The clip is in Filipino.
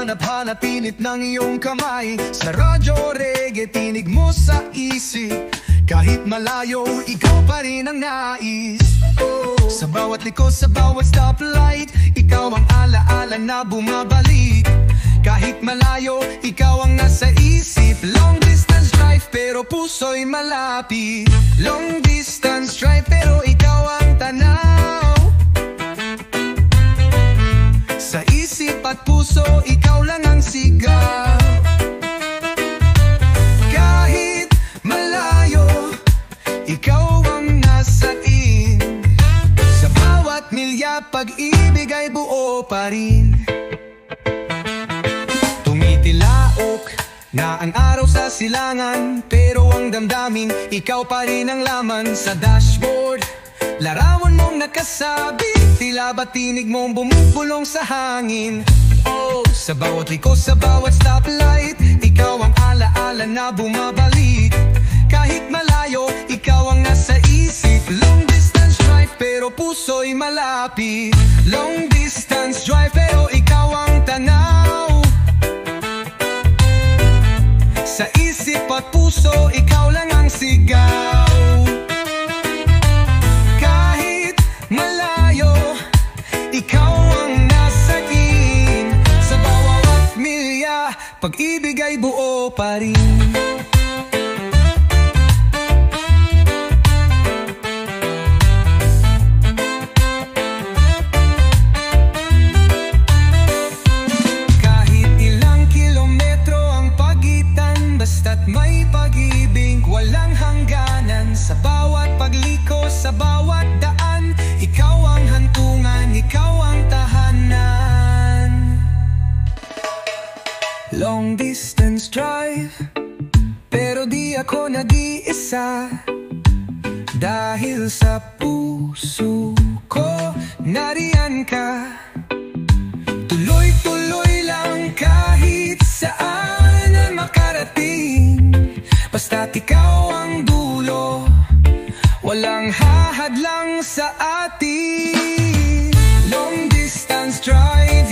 hanap-hanap init ng iyong kamay. Sa radyo reggae, tinig mo sa isip. Kahit malayo, ikaw pa rin ang nais. Sa bawat liko, sa bawat stoplight, ikaw ang alaala na bumabalik. Kahit malayo, ikaw ang nasa isip. Long distance drive, pero puso'y malapit. Long distance drive, pero ikaw ang tanaw. Sa isip at puso, ikaw lang ang sigaw. Kahit malayo, ikaw ang nasain. Sa bawat milya, pag-ibig ay buo pa rin. Tumitilaok na ang araw sa silangan, pero ang damdamin, ikaw pa rin ang laman. Sa dashboard, larawan mong nakasabit, tila ba tinig mong bumubulong sa hangin. Oh, sa bawat liko, sa bawat stoplight, ikaw ang alaala na bumabalik. Kahit malayo, ikaw ang nasa isip. Long distance drive, pero puso'y malapit. Long distance drive, pero ikaw ang tanaw. Sa isip at puso, ikaw lang ang sigaw. Ikaw ang nasain. Sa bawat milya, pag-ibig ay buo pa rin. Kahit ilang kilometro ang pagitan, basta't may pag-ibig, walang hangganan. Sa bawat pagliko, sa bawat daan, ikaw ang hantungan, ikaw ang tahanan. Long distance drive, pero di ako nag-iisa. Dahil sa puso ko, nariyan ka. Tuloy-tuloy lang kahit saan na makarating. Basta't ikaw ang dulo, walang hahadlang sa atin. Long distance drive,